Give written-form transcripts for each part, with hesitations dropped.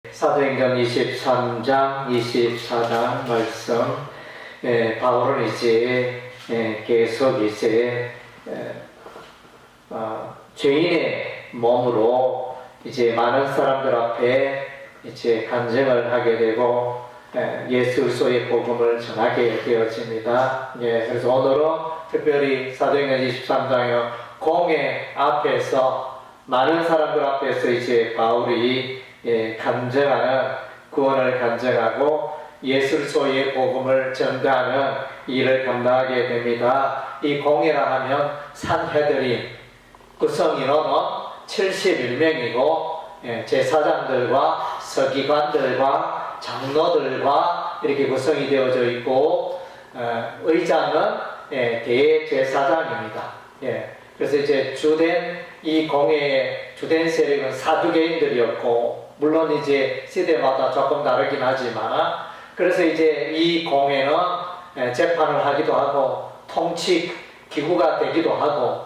사도행전 23장, 24장 말씀, 바울은 이제 계속 이제 죄인의 몸으로 이제 많은 사람들 앞에 이제 간증을 하게 되고 예수 그리스도의 복음을 전하게 되어집니다. 그래서 오늘은 특별히 사도행전 23장의 공회 앞에서 많은 사람들 앞에서 이제 바울이 간증하는 구원을 간증하고 예수 그리스도의 복음을 전가하는 일을 감당하게 됩니다. 이 공회라 하면 산헤드린 구성 인원은 71명이고 제사장들과 서기관들과 장로들과 이렇게 구성이 되어져 있고 의장은 대제사장입니다. 그래서 이제 주된 이 공회의 주된 세력은 사두개인들이었고, 물론 이제 시대마다 조금 다르긴 하지만, 그래서 이제 이 공회는 재판을 하기도 하고 통치 기구가 되기도 하고,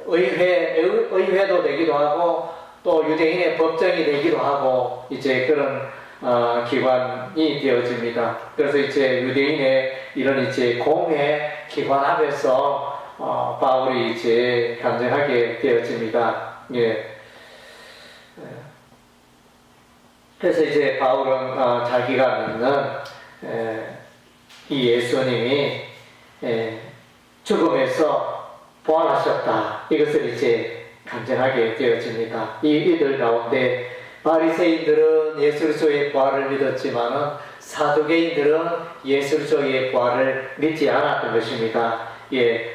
의회도 되기도 하고, 또 유대인의 법정이 되기도 하고, 이제 그런 기관이 되어집니다. 그래서 이제 유대인의 이런 이제 공회 기관 앞에서 바울이 이제 간증하게 되어집니다. 그래서 이제 바울은 자기가 믿는 이 예수님이 죽음에서 부활하셨다, 이것을 이제 간증하게 되어집니다. 이들 가운데 바리새인들은 예수 그리스도의 부활을 믿었지만은 사두개인들은 예수 그리스도의 부활을 믿지 않았던 것입니다.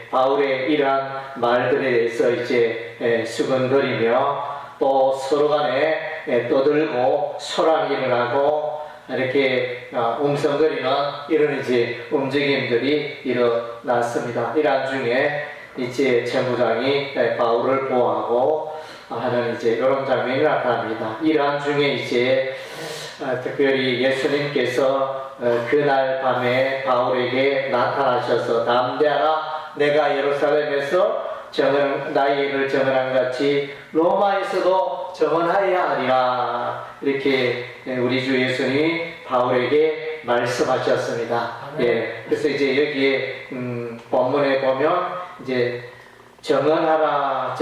바울의 이러한 말들에 대해서 이제 수근거리며 또 서로 간에 떠들고 소란이 일어나고 이렇게 웅성거리는 이런 이제 움직임들이 일어났습니다. 이러한 중에 이제 천부장이 바울을 보호하고 하는 이제 이런 장면이 나타납니다. 이러한 중에 이제 특별히 예수님께서 그날 밤에 바울에게 나타나셔서 담대하라, 내가 예루살렘에서 나의 일을 증언한 같이 로마에서도 증언하여야 하리라, 이렇게 우리 주 예수님이 바울에게 말씀하셨습니다. 그래서 이제 여기에 본문에 보면 이제 증언하라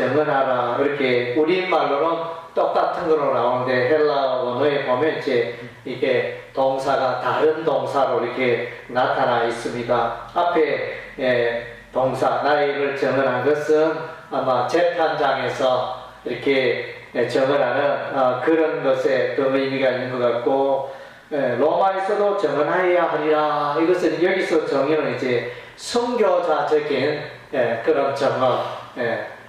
이렇게 우리말로는 똑같은 거로 나오는데 헬라 원어에 보면 이제 이게 동사가 다른 동사로 이렇게 나타나 있습니다. 앞에 동사 나의 일을 증언한 것은 아마 재판장에서 이렇게 증언하는 그런 것에 그 의미가 있는 것 같고, 로마에서도 증언하여야 하리라, 이것은 여기서 정의는 이제 선교자적인 그런 증언,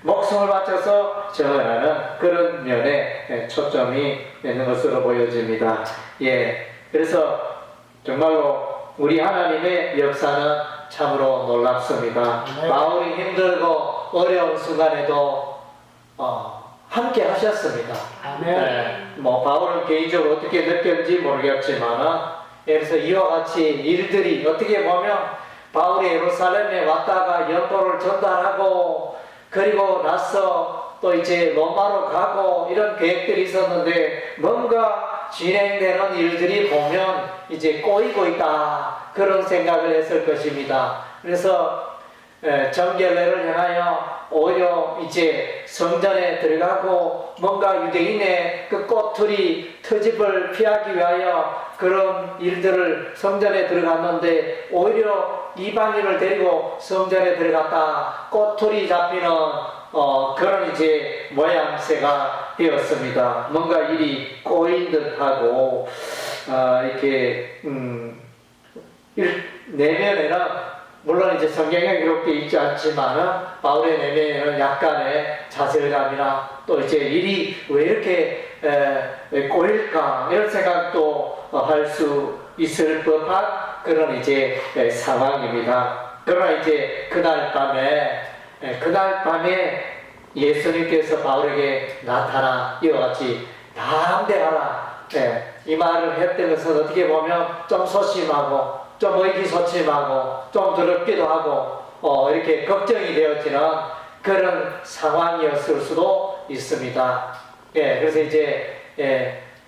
목숨을 바쳐서 증언하는 그런 면에 초점이 있는 것으로 보여집니다. 그래서 정말로 우리 하나님의 역사는 참으로 놀랍습니다. 바울이 힘들고 어려운 순간에도 함께 하셨습니다. 바울은 개인적으로 어떻게 느꼈는지 모르겠지만, 그래서 이와 같이 일들이 어떻게 보면 바울이 예루살렘에 왔다가 연도를 전달하고 그리고 나서 또 이제 로마로 가고 이런 계획들이 있었는데 뭔가 진행되는 일들이 보면 이제 꼬이고 있다, 그런 생각을 했을 것입니다. 그래서 정결례를 향하여 오히려 이제 성전에 들어가고 뭔가 유대인의 그 꼬투리 트집을 피하기 위하여 그런 일들을 성전에 들어갔는데 오히려 이방인을 데리고 성전에 들어갔다 꼬투리 잡히는 그런 이제 모양새가 되었습니다. 뭔가 일이 꼬인 듯하고 이렇게 내면에는 물론 이제 성경에 기록되어 있지 않지만 바울의 내면에는 약간의 자절감이나 또 이제 일이 왜 이렇게 꼬일까, 이런 생각도 할 수 있을 법한 그런 이제 상황입니다. 그러나 이제 그날 밤에 예수님께서 바울에게 나타나 이와 같이 담대하라, 이 말을 했던 것은 어떻게 보면 좀 소심하고 좀 의기소침하고 좀 더럽기도 하고 이렇게 걱정이 되어지는 그런 상황이었을 수도 있습니다. 그래서 이제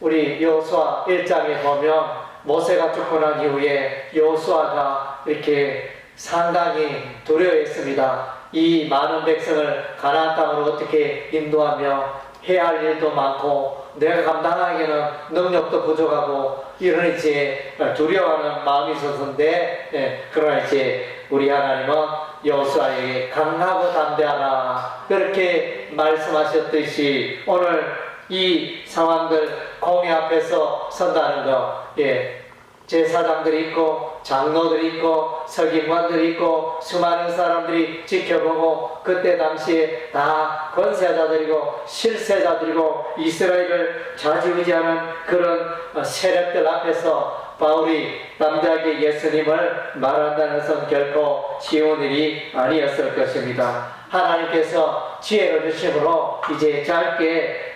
우리 여호수아 1장에 보면 모세가 죽고 난 이후에 여호수아가 이렇게 상당히 두려워했습니다. 이 많은 백성을 가나안 땅으로 어떻게 인도하며 해야 할 일도 많고 내가 감당하기에는 능력도 부족하고 이런 이제 두려워하는 마음이 있었는데, 그러나 이제 우리 하나님은 여호수아에게 강하고 담대하라 그렇게 말씀하셨듯이 오늘 이 상황들 공회 앞에서 선다는 거, 제사장들이 있고 장로들이 있고 서기관들이 있고 수많은 사람들이 지켜보고 그때 당시에 다 권세자들이고 실세자들이고 이스라엘을 좌지우지하는 그런 세력들 앞에서 바울이 담대하게 예수님을 말한다는 것은 결코 쉬운 일이 아니었을 것입니다. 하나님께서 지혜를 주심으로 이제 짧게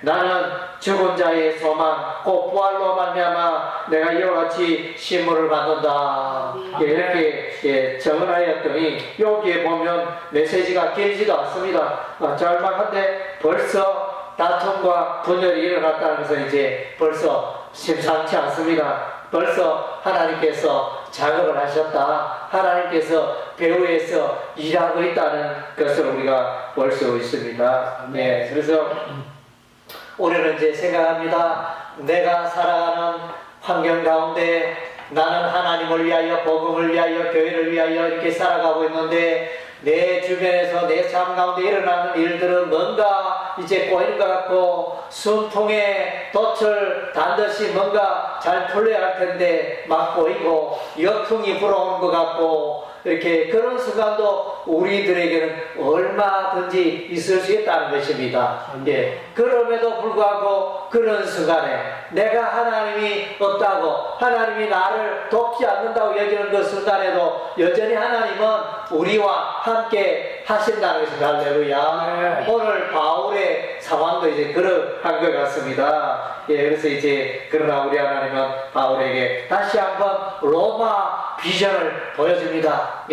나는 죽은 자의 소망 곧 부활로 말미암아 내가 이와 같이 신문을 받는다 이렇게 정언하였더니 여기에 보면 메시지가 길지도 않습니다. 짤막한데 벌써 다툼과 분열이 일어났다는 것은 이제 벌써 심상치 않습니다. 벌써 하나님께서 작업을 하셨다. 하나님께서 배후에서 일하고 있다는 것을 우리가 볼 수 있습니다. 네, 그래서 우리는 이제 생각합니다. 내가 살아가는 환경 가운데 나는 하나님을 위하여 복음을 위하여 교회를 위하여 이렇게 살아가고 있는데 내 주변에서 내 삶 가운데 일어나는 일들은 뭔가 이제 꼬인 것 같고 순풍에 돛을 단듯이 뭔가 잘 풀려야 할 텐데 막 꼬이고 역풍이 불어오는 것 같고 이렇게 그런 순간도 우리들에게는 얼마든지 있을 수 있다는 것입니다. 그럼에도 불구하고 그런 순간에 내가 하나님이 없다고 하나님이 나를 돕지 않는다고 여기는 그 순간에도 여전히 하나님은 우리와 함께 하신다는 것입니다. 할렐루야. 오늘 바울의 상황도 이제 그러한 것 같습니다. 그래서 이제 그러나 우리 하나님은 바울에게 다시 한번 로마 비전을 보여줍니다.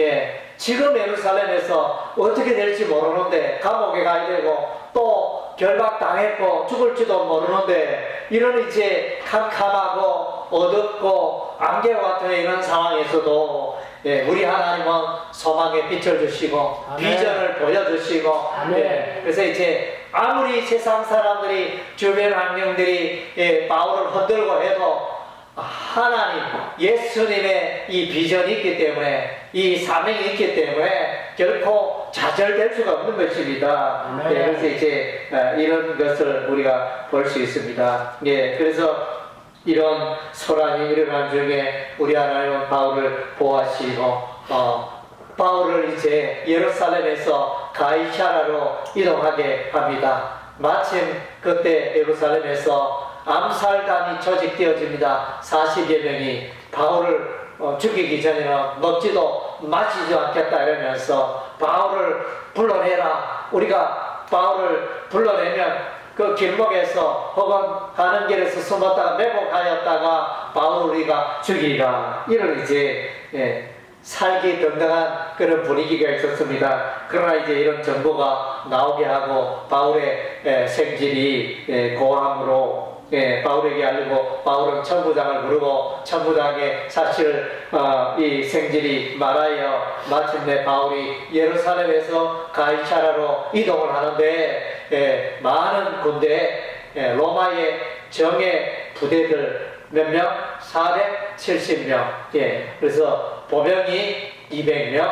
지금 예루살렘에서 어떻게 될지 모르는데 감옥에 가야 되고 또 결박당했고 죽을지도 모르는데 이런 이제 캄캄하고 어둡고 안개와 같은 이런 상황에서도 우리 하나님은 소망의 빛을 주시고 비전을 보여주시고 그래서 이제 아무리 세상 사람들이 주변 환경들이 바울을 흔들고 해도 하나님 예수님의 이 비전이 있기 때문에 이 사명이 있기 때문에 결코 좌절될 수가 없는 것입니다. 그래서 이제 이런 것을 우리가 볼 수 있습니다. 그래서 이런 소란이 일어난 중에 우리 하나님은 바울을 보호하시고 바울을 이제 예루살렘에서 가이사라로 이동하게 합니다. 마침 그때 예루살렘에서 암살단이 조직되어집니다. 40여 명이 바울을 죽이기 전에는 먹지도 마시지도 않겠다 이러면서 바울을 불러내라. 우리가 바울을 불러내면 그 길목에서 혹은 가는 길에서 숨었다가 매복하였다가 바울을 우리가 죽이라. 이런 이제 살기 등등한 그런 분위기가 있었습니다. 그러나 이제 이런 정보가 나오게 하고 바울의 생질이 고함으로 바울에게 알리고 바울은 천부장을 부르고 천부장의 사실을 이 생질이 말하여 마침내 바울이 예루살렘에서 가이사라로 이동을 하는데 많은 군대 로마의 정예 부대들 몇 명? 470명. 그래서 보병이 200명,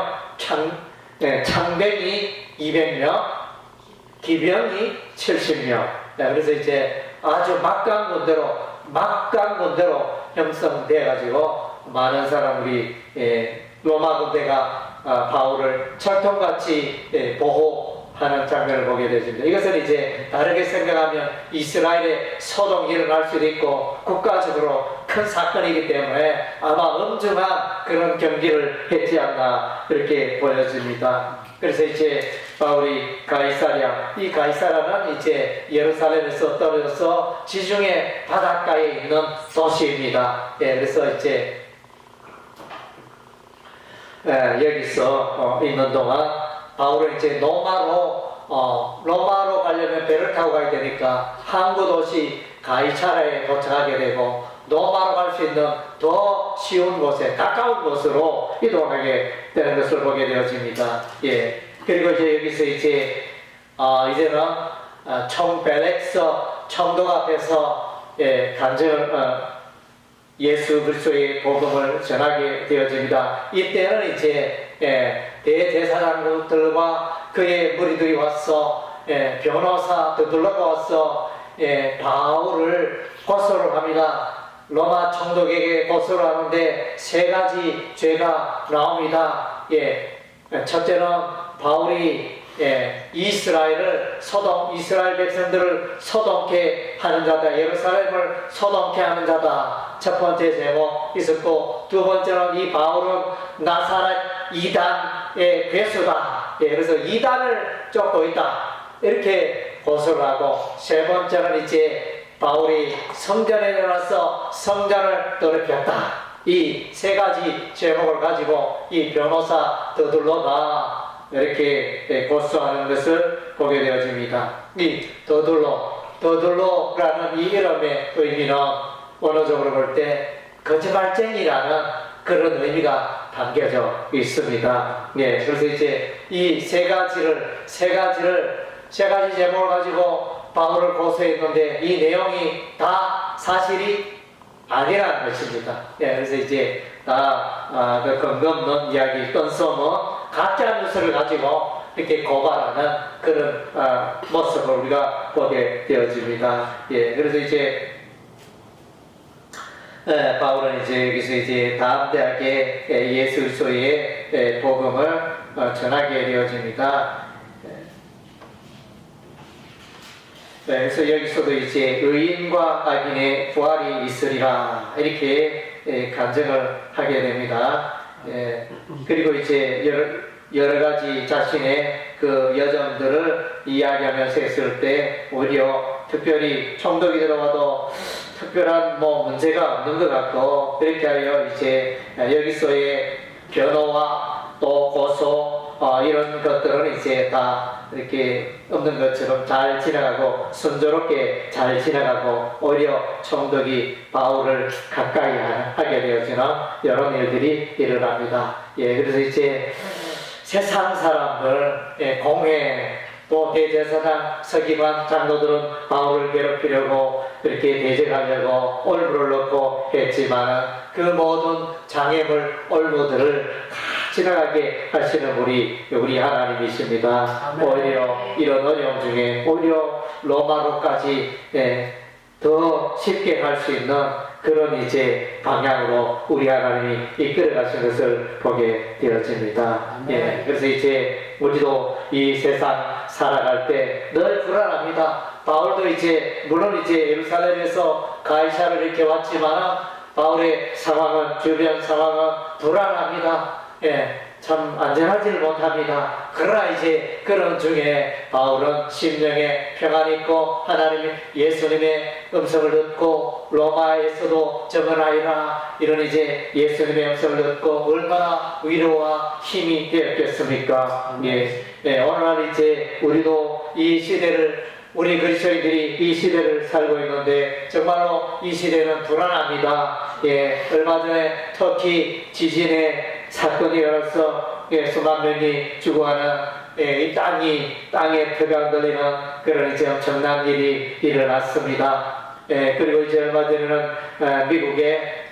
창병이 200명, 기병이 70명. 그래서 이제 아주 막강군대로 형성돼가지고 많은 사람들이 로마 군대가 바울을 철통같이 보호하는 장면을 보게 되십니다. 이것은 이제 다르게 생각하면 이스라엘의 소동이 일어날 수도 있고 국가적으로 큰 사건이기 때문에 아마 엄중한 그런 경기를 했지 않나 그렇게 보여집니다. 그래서 이제 바울이 가이사랴, 이 가이사랴는 이제 예루살렘에서 떨어져서 지중해 바닷가에 있는 도시입니다. 그래서 이제 여기서 있는 동안 바울은 이제 로마로 가려면 배를 타고 가야 되니까 항구 도시 가이차라에 도착하게 되고 로마로 갈 수 있는 더 쉬운 곳에 가까운 곳으로 이동하게 되는 것을 보게 되어집니다. 예. 그리고 이제 여기서 이제 이제는 총벨렉스 총독 앞에서 예수 그리스도의 복음을 전하게 되어집니다. 이때는 이제 대제사장들과 그의 무리들이 와서 변호사들과 와서 바울을 고소를 합니다. 로마 총독에게 고소를 하는데 세 가지 죄가 나옵니다. 첫째는 바울이 이스라엘 백성들을 소동케 하는 자다. 예루살렘을 소동케 하는 자다. 첫 번째 제목 있었고, 두 번째는 이 바울은 나사렛 이단의 괴수다. 그래서 이단을 쫓고 있다. 이렇게 고소를 하고, 세 번째는 이제 바울이 성전에 들어가서 성전을 더럽혔다. 이 세 가지 제목을 가지고 이 변호사 더둘로가 이렇게 고소하는 것을 보게 되어집니다. 이 더둘로라는 이 이름의 의미는 원어적으로 볼 때 거짓말쟁이라는 그런 의미가 담겨져 있습니다. 그래서 이제 이 세 가지 제목을 가지고 바울을 고소했는데 이 내용이 다 사실이 아니라는 것입니다. 그래서 이제 그 근거 없는 이야기, 뜬소문, 가짜 뉴스를 가지고 이렇게 고발하는 그런 모습을 우리가 보게 되어집니다. 그래서 이제 바울은 이제 여기서 이제 다음 대학에 예수 그리스도의 복음을 전하게 되어집니다. 그래서 여기서도 이제 의인과 악인의 부활이 있으리라 이렇게 간증을 하게 됩니다. 그리고 이제 여러 가지 자신의 그 여정들을 이야기하면서 했을 때 오히려 특별히 총독이 들어와도 특별한 문제가 없는 것 같고, 그렇게 하여 이제 여기서의 변호와 또 고소 이런 것들은 이제 다 이렇게 없는 것처럼 잘 지나가고 순조롭게 잘 지나가고, 오히려 총독이 바울을 가까이 하게 되어지는 이런 일들이 일어납니다. 그래서 이제 세상 사람들, 공회 또 대제사장 서기관 장로들은 바울을 괴롭히려고 그렇게 대적하려고 올무를 넣고 했지만 그 모든 장애물 올무들을 지나가게 하시는 우리 하나님이십니다. 오히려 이런 어려움 중에 오히려 로마로까지 더 쉽게 갈 수 있는 그런 이제 방향으로 우리 하나님이 이끌어 가신 것을 보게 되어집니다. 그래서 이제 우리도 이 세상 살아갈 때 늘 불안합니다. 바울도 이제 물론 이제 예루살렘에서 가이사를 이렇게 왔지만 바울의 상황은, 주변 상황은 불안합니다. 참 안전하지를 못합니다. 그러나 이제 그런 중에 바울은 심령에 평안이 있고 하나님의 예수님의 음성을 듣고 로마에서도 정언하리라 이런 이제 예수님의 음성을 듣고 얼마나 위로와 힘이 되었겠습니까? 오늘날 이제 우리도 이 시대를, 우리 그리스도인들이 이 시대를 살고 있는데 정말로 이 시대는 불안합니다. 얼마 전에 터키 지진의 사건이 일어나서 수만 명이 죽어가는 이 땅에 표가 흔들리는 그런 이제 엄청난 일이 일어났습니다. 그리고 이제 얼마 전에는 미국의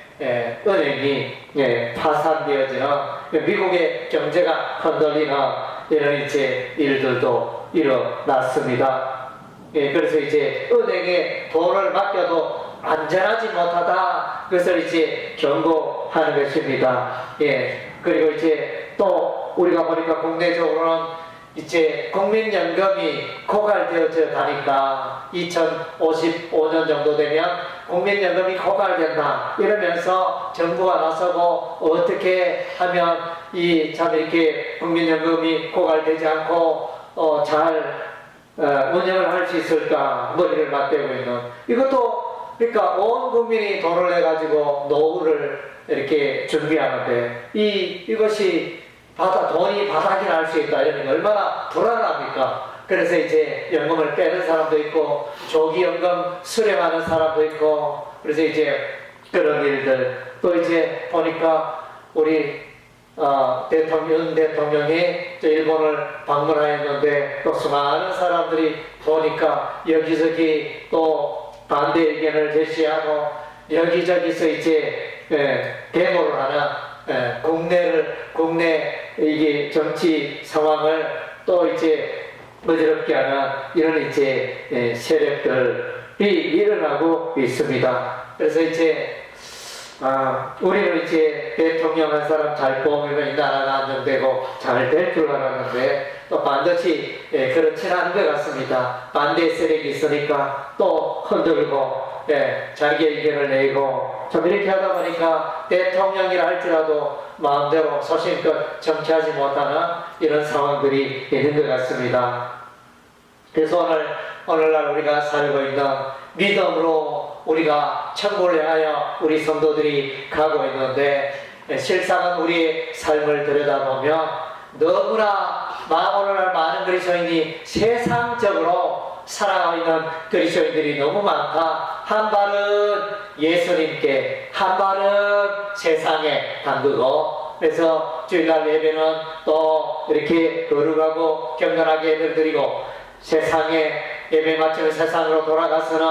은행이 파산되어지는, 미국의 경제가 흔들리는 이런 이제 일들도 일어났습니다. 그래서 이제 은행에 돈을 맡겨도 안전하지 못하다, 그것을 이제 경고하는 것입니다. 그리고 이제 또 우리가 보니까 국내적으로는 이제 국민연금이 고갈되어져 가니까 2055년 정도 되면 국민연금이 고갈된다 이러면서 정부가 나서고 어떻게 하면 참 이렇게 국민연금이 고갈되지 않고 잘 운영을 할 수 있을까 머리를 맞대고 있는, 이것도 그러니까 온 국민이 돈을 내가지고 노후를 이렇게 준비하는데 이것이 돈이 바닥이 날 수 있다 이러면 얼마나 불안합니까? 그래서 이제 연금을 빼는 사람도 있고 조기 연금 수령하는 사람도 있고 그래서 이제 그런 일들 또 이제 보니까 우리 윤 대통령이 또 일본을 방문하였는데 또 수많은 사람들이 보니까 여기저기 또 반대 의견을 제시하고 여기저기서 이제 데모를 하는 국내 이게 정치 상황을 또 이제 어지럽게 하는 이런 이제 세력들이 일어나고 있습니다. 그래서 이제 우리는 이제 대통령 한 사람 잘 뽑으면 이 나라가 안정되고 잘 될 줄 알았는데 또 반드시 그렇지는 않은 것 같습니다. 반대 세력이 있으니까 또 흔들고 자기 의견을 내고 좀 이렇게 하다 보니까 대통령이라 할지라도 마음대로 소신껏 정치하지 못하는 이런 상황들이 있는 것 같습니다. 그래서 오늘날 우리가 살고 있는 믿음으로 우리가 천국을 향하여 우리 성도들이 가고 있는데 실상은 우리의 삶을 들여다보면 너무나 오늘날 많은 그리스도인이 세상적으로 살아가고 있는 그리스도인들이 너무 많다. 한 발은 예수님께, 한 발은 세상에 담그고 그래서 주일날 예배는 또 이렇게 거룩하고 경건하게 예배를 드리고 세상에 예배 마치면 세상으로 돌아가서는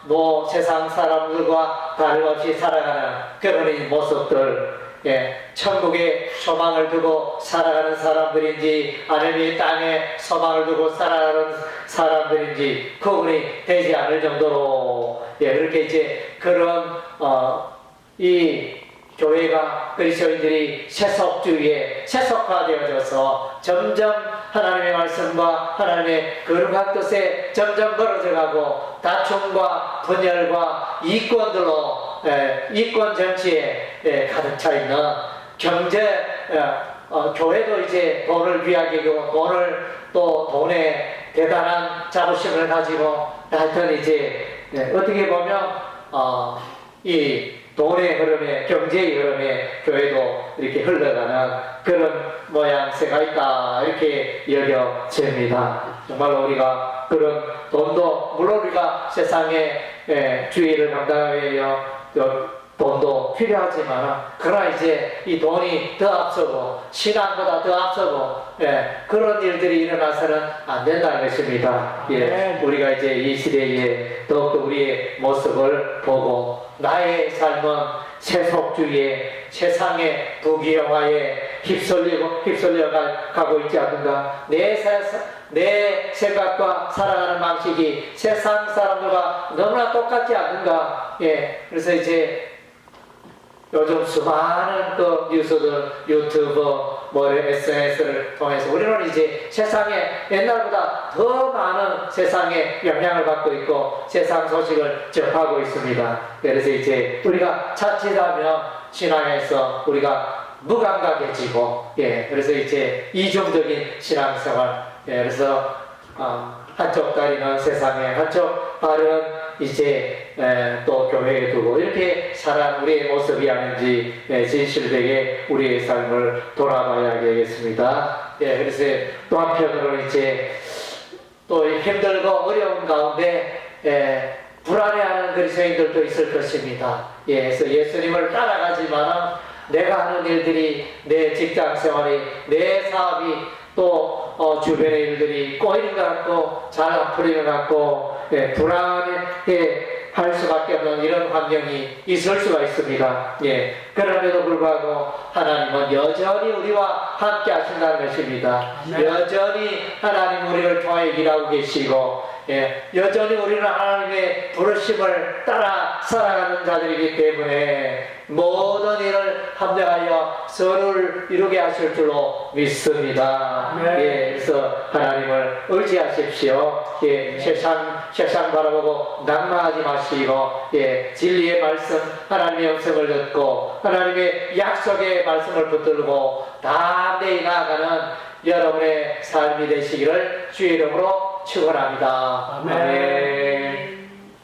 뭐 세상 사람들과 다름없이 살아가는 그런 모습들 천국에 소망을 두고 살아가는 사람들인지 아니면 이 땅에 소망을 두고 살아가는 사람들인지 구분이 되지 않을 정도로 그렇게 이제 그런 이 교회가 그리스도인들이 세속주의에 세속화되어져서 점점 하나님의 말씀과 하나님의 거룩한 뜻에 점점 멀어져가고 다툼과 분열과 이권들로 이권 정치에 가득 차 있는 경제 교회도 이제 돈을 귀하게 여기고 돈에 대단한 자부심을 가지고 하여튼 이제 어떻게 보면 이 돈의 흐름에 경제의 흐름에 교회도 이렇게 흘러가는 그런 모양새가 있다 이렇게 여겨집니다. 정말로 우리가 그런 돈도 물론 우리가 세상의 주의를 감당하기 위하여 돈도 필요하지만 그러나 이제 이 돈이 더 앞서고 신앙보다 더 앞서고 그런 일들이 일어나서는 안 된다는 것입니다. 우리가 이제 이 시대에 더욱더 우리의 모습을 보고 나의 삶은 세속주의에 세상의 부귀영화에 휩쓸려 가고 있지 않는가. 내 생각과 살아가는 방식이 세상 사람들과 너무나 똑같지 않는가. 그래서 이제 요즘 수많은 그 뉴스들, 유튜브, SNS를 통해서 우리는 이제 세상에 옛날보다 더 많은 세상에 영향을 받고 있고 세상 소식을 접하고 있습니다. 그래서 이제 우리가 자칫하면 신앙에서 우리가 무감각해지고, 그래서 이제 이중적인 신앙생활, 그래서 한쪽 다리는 세상에, 한쪽 발은 이제 또 교회에 두고 이렇게 살아가는 우리의 모습이 아닌지 진실되게 우리의 삶을 돌아봐야겠습니다. 그래서 또 한편으로는 이제 또 힘들고 어려운 가운데 불안해하는 그리스도인들도 있을 것입니다. 그래서 예수님을 따라가지만 내가 하는 일들이 내 직장 생활이 내 사업이 또 주변의 일들이 꼬이는 것 같고 잘 안 풀리는 것 같고 불안해 할 수밖에 없는 이런 환경이 있을 수가 있습니다. 그럼에도 불구하고 하나님은 여전히 우리와 함께 하신다는 것입니다. 여전히 하나님 우리를 통해 일하고 계시고 여전히 우리는 하나님의 부르심을 따라 살아가는 자들이기 때문에 모든 일을 합력하여 선을 이루게 하실 줄로 믿습니다. 그래서 하나님을 의지하십시오. 세상 바라보고 낭망하지 마시고 진리의 말씀 하나님의 음성을 듣고 하나님의 약속의 말씀을 붙들고 담대히 나아가는 여러분의 삶이 되시기를 주의 이름으로 축원합니다. 아멘.